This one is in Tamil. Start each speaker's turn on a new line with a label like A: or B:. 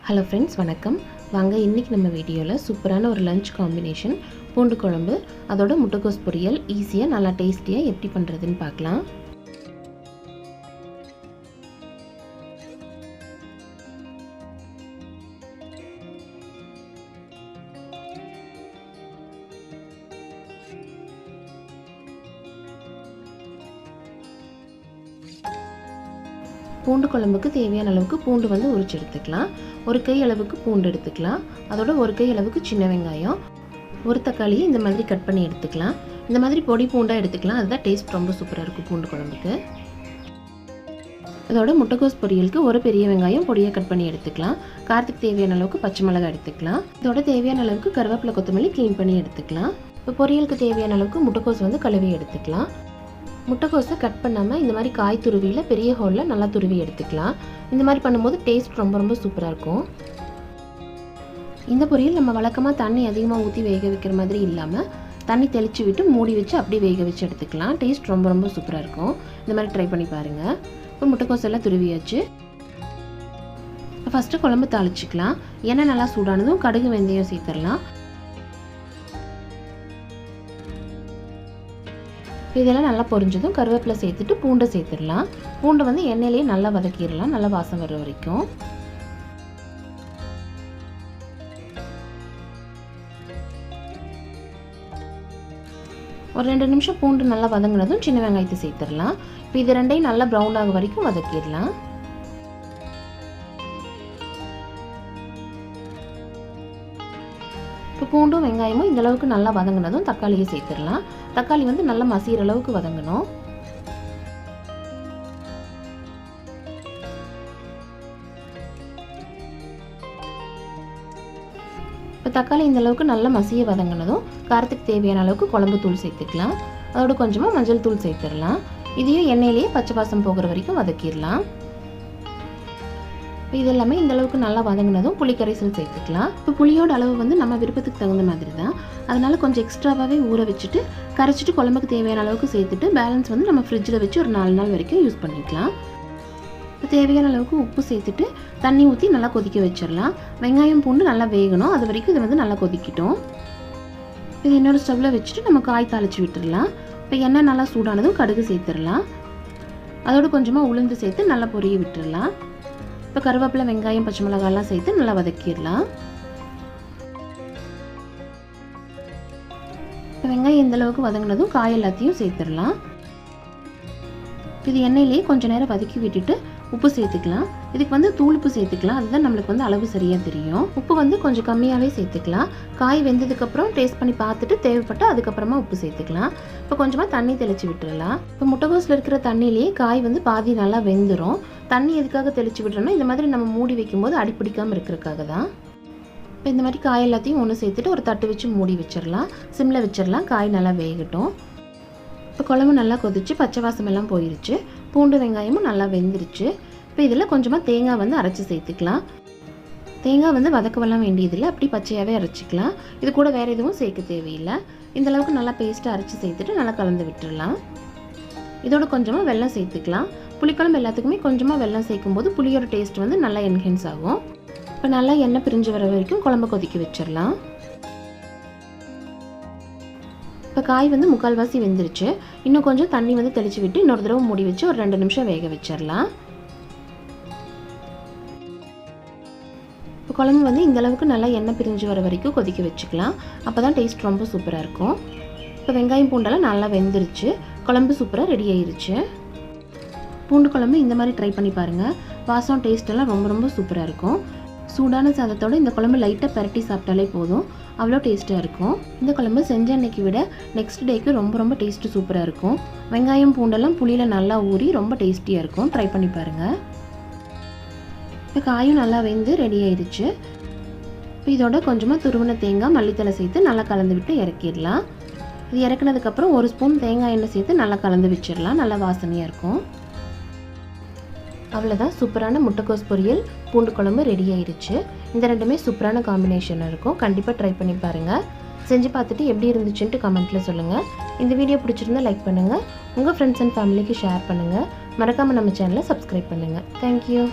A: Hello friends, வணக்கம். வாங்க இன்னைக்கு நம்ம வீடியோல சூப்பரான ஒரு லஞ்ச் காம்பினேஷன் பூண்டு குழம்பு அதோட முட்டைகோஸ் பொரியல் ஈஸியா நல்லா டேஸ்டியா எப்படி பண்றதுன்னு பார்க்கலாம். பூண்டு குழம்புக்கு தேவையான அளவுக்கு பூண்டு வந்து உரிச்சு எடுத்துக்கலாம். ஒரு கை அளவுக்கு பூண்டு எடுத்துக்கலாம். அதோட ஒரு கை அளவுக்கு சின்ன வெங்காயம், ஒரு தக்காளியை இந்த மாதிரி கட் பண்ணி எடுத்துக்கலாம். இந்த மாதிரி பொடி பூண்டா எடுத்துக்கலாம். அதுதான் டேஸ்ட் ரொம்ப சூப்பரா இருக்கும் பூண்டு குழம்புக்கு. அதோட முட்டைகோஸ் பொரியலுக்கு ஒரு பெரிய வெங்காயம் பொடியா கட் பண்ணி எடுத்துக்கலாம். காரத்துக்கு தேவையான அளவுக்கு பச்சை மிளகாய் எடுத்துக்கலாம். இதோட தேவையான அளவுக்கு கருவேப்பிலை கொத்தமல்லி க்ளீன் பண்ணி எடுத்துக்கலாம். இப்போ பொரியலுக்கு தேவையான அளவுக்கு முட்டைகோஸ் வந்து கழுவி எடுத்துக்கலாம். முட்டைகோஸை கட் பண்ணாமல் இந்த மாதிரி காய் துருவியில் பெரிய ஹோலில் நல்லா துருவி எடுத்துக்கலாம். இந்த மாதிரி பண்ணும்போது டேஸ்ட் ரொம்ப சூப்பராக இருக்கும். இந்த பொரியல் நம்ம வழக்கமாக தண்ணி அதிகமாக ஊற்றி வேக வைக்கிற மாதிரி இல்லாமல் தண்ணி தெளித்து விட்டு மூடி வச்சு அப்படியே வேக வச்சு எடுத்துக்கலாம். டேஸ்ட் ரொம்ப சூப்பராக இருக்கும். இந்த மாதிரி ட்ரை பண்ணி பாருங்கள். இப்போ முட்டைகோஸ் எல்லாம் துருவியாச்சு. ஃபஸ்ட்டு குழம்பு தாளிச்சிக்கலாம். எண்ணெய் நல்லா சூடானதும் கடுகு வெந்தயம் சேர்த்துடலாம். இதெல்லாம் நல்லா பொரிஞ்சதும் கருவேப்பிலை சேர்த்துட்டு பூண்டை சேர்த்துடலாம். பூண்டை வந்து எண்ணெயிலேயே நல்லா வதக்கிடலாம், நல்லா வாசம் வர வரைக்கும். ஒரு 2 நிமிஷம் பூண்டு நல்லா வதங்கினதும் சின்ன வெங்காயத்தை சேர்த்துடலாம். இப்போ இது ரெண்டையும் நல்லா ப்ரௌன் ஆக வரைக்கும் வதக்கிடலாம். இப்போ பூண்டும் வெங்காயமும் இந்த அளவுக்கு நல்லா வதங்கினதும் தக்காளியை சேர்த்துடலாம். தக்காளி வந்து நல்லா மசிகிற அளவுக்கு வதங்கணும். இப்போ தக்காளி இந்த அளவுக்கு நல்லா மசிய வதங்கினதும் காரத்துக்கு தேவையான அளவுக்கு குழம்பு தூள் சேர்த்துக்கலாம். அதோட கொஞ்சமாக மஞ்சள் தூள் சேர்த்துடலாம். இதையும் எண்ணெயிலேயே பச்சை வாசம் போகிற வரைக்கும் வதக்கிடலாம். இது எல்லாமே இந்த அளவுக்கு நல்லா வதங்கினதும் புளி கரைசல் சேர்த்துக்கலாம். இப்போ புளியோட அளவு வந்து நம்ம விருப்பத்துக்கு தகுந்த மாதிரி தான். அதனால கொஞ்சம் எக்ஸ்ட்ராவாகவே ஊற வச்சுட்டு கரைச்சிட்டு குழம்புக்கு தேவையான அளவுக்கு சேர்த்துட்டு பேலன்ஸ் வந்து நம்ம ஃப்ரிட்ஜில் வச்சு ஒரு 4 நாள் வரைக்கும் யூஸ் பண்ணிக்கலாம். இப்போ தேவையான அளவுக்கு உப்பு சேர்த்துட்டு தண்ணி ஊற்றி நல்லா கொதிக்க வச்சிடலாம். வெங்காயம் பூண்டு நல்லா வேகணும், அது வரைக்கும் இது வந்து நல்லா கொதிக்கிட்டோம். இது இன்னொரு ஸ்டவ்வில் வச்சுட்டு நம்ம காய் தாளித்து விட்டுடலாம். இப்போ எண்ணெய் நல்லா சூடானதும் கடுகு சேர்த்துடலாம். அதோட கொஞ்சமாக உளுந்து சேர்த்து நல்லா பொரிய விட்டுடலாம். இப்போ கருவேப்பிலை வெங்காயம் பச்சை மிளகாயெல்லாம் சேர்த்து நல்லா வதக்கிடலாம். இப்போ வெங்காயம் இந்த அளவுக்கு வதங்கினதும் காய் எல்லாத்தையும் சேர்த்துடலாம். இது எண்ணெயிலேயே கொஞ்சம் நேரம் வதக்கி விட்டுட்டு உப்பு சேர்த்துக்கலாம். இதுக்கு வந்து தூள் உப்பு சேர்த்துக்கலாம். அதுதான் நம்மளுக்கு வந்து அளவு சரியாக தெரியும். உப்பு வந்து கொஞ்சம் கம்மியாகவே சேர்த்துக்கலாம். காய் வெந்ததுக்கப்புறம் டேஸ்ட் பண்ணி பார்த்துட்டு தேவைப்பட்டால் அதுக்கப்புறமா உப்பு சேர்த்துக்கலாம். இப்போ கொஞ்சமாக தண்ணி தெளித்து விட்டுடலாம். இப்போ முட்டைகோஸில் இருக்கிற தண்ணியிலேயே காய் வந்து பாதி நல்லா வெந்துடும். தண்ணி எதுக்காக தெளித்து விட்டுறோம்னா இந்த மாதிரி நம்ம மூடி வைக்கும்போது அடிப்பிடிக்காமல் இருக்கிறதுக்காக தான். இப்போ இந்த மாதிரி காய் எல்லாத்தையும் ஒன்று சேர்த்துட்டு ஒரு தட்டு வச்சு மூடி வச்சிடலாம். சிம்மில் வச்சிடலாம். காய் நல்லா வேகட்டும். இப்போ குழம்பு நல்லா கொதிச்சு பச்சை வாசம் எல்லாம் போயிருச்சு. பூண்டு வெங்காயமும் நல்லா வெந்துருச்சு. இப்போ இதில் கொஞ்சமாக தேங்காய் வந்து அரைச்சி சேர்த்துக்கலாம். தேங்காய் வந்து வதக்கவெல்லாம் வேண்டியதில்லை, அப்படி பச்சையாகவே அரைச்சிக்கலாம். இது கூட வேறு எதுவும் சேர்க்க தேவையில்லை. இந்த அளவுக்கு நல்லா பேஸ்ட்டாக அரைச்சி சேர்த்துட்டு நல்லா கலந்து விட்டுடலாம். இதோட கொஞ்சமாக வெல்லம் சேர்த்துக்கலாம். புளிக்குழம்பு எல்லாத்துக்குமே கொஞ்சமாக வெல்லம் சேர்க்கும்போது புளியோட டேஸ்ட் வந்து நல்லா என்ஹென்ஸ் ஆகும். இப்போ நல்லா எண்ணெய் பிரிஞ்சு வர வரைக்கும் குழம்பு கொதிக்க வச்சிடலாம். இப்போ காய் வந்து முக்கால்வாசி வெந்துருச்சு. இன்னும் கொஞ்சம் தண்ணி வந்து தெளித்து விட்டு இன்னொரு தடவை மூடி வச்சு ஒரு 2 நிமிஷம் வேக வச்சிடலாம். இப்போ குழம்பு வந்து இந்த அளவுக்கு நல்லா எண்ணெய் பிரிஞ்சு வர வரைக்கும் கொதிக்க வச்சுக்கலாம். அப்போ தான் டேஸ்ட் ரொம்ப சூப்பராக இருக்கும். இப்போ வெங்காயம் பூண்டெல்லாம் நல்லா வெந்துருச்சு. குழம்பு சூப்பராக ரெடி ஆயிருச்சு. பூண்டு குழம்பு இந்த மாதிரி ட்ரை பண்ணி பாருங்கள். வாசம் டேஸ்ட் எல்லாம் ரொம்ப சூப்பராக இருக்கும். சூடான சாதத்தோடு இந்த குழம்பு லைட்டாக பரட்டி சாப்பிட்டாலே போதும், அவ்வளோ டேஸ்ட்டாக இருக்கும். இந்த குழம்பு செஞ்ச அன்னைக்கு விட நெக்ஸ்ட் டேக்கு ரொம்ப டேஸ்ட்டு சூப்பராக இருக்கும். வெங்காயம் பூண்டெல்லாம் புளியில் நல்லா ஊறி ரொம்ப டேஸ்டியாக இருக்கும். ட்ரை பண்ணி பாருங்கள். இப்போ காயும் நல்லா வெந்து ரெடி ஆயிடுச்சு. இப்போ இதோட கொஞ்சமாக துருவின தேங்காய் மல்லித்தலை சேர்த்து நல்லா கலந்து விட்டு இறக்கிடலாம். இது இறக்குனதுக்கப்புறம் 1 ஸ்பூன் தேங்காய் எண்ணெய் சேர்த்து நல்லா கலந்து வச்சிடலாம். நல்லா வாசனையாக இருக்கும். அவ்வளோதான், சூப்பரான முட்டைகோஸ் பொரியல் பூண்டு குழம்பு ரெடி ஆயிடுச்சு. இந்த ரெண்டுமே சூப்பரான காம்பினேஷன் இருக்கும். கண்டிப்பாக ட்ரை பண்ணி பாருங்கள். செஞ்சு பார்த்துட்டு எப்படி இருந்துச்சுன்ட்டு கமெண்ட்டில் சொல்லுங்கள். இந்த வீடியோ பிடிச்சிருந்தா லைக் பண்ணுங்கள். உங்கள் ஃப்ரெண்ட்ஸ் அண்ட் ஃபேமிலிக்கு ஷேர் பண்ணுங்கள். மறக்காமல் நம்ம சேனலை சப்ஸ்கிரைப் பண்ணுங்கள். தேங்க்யூ.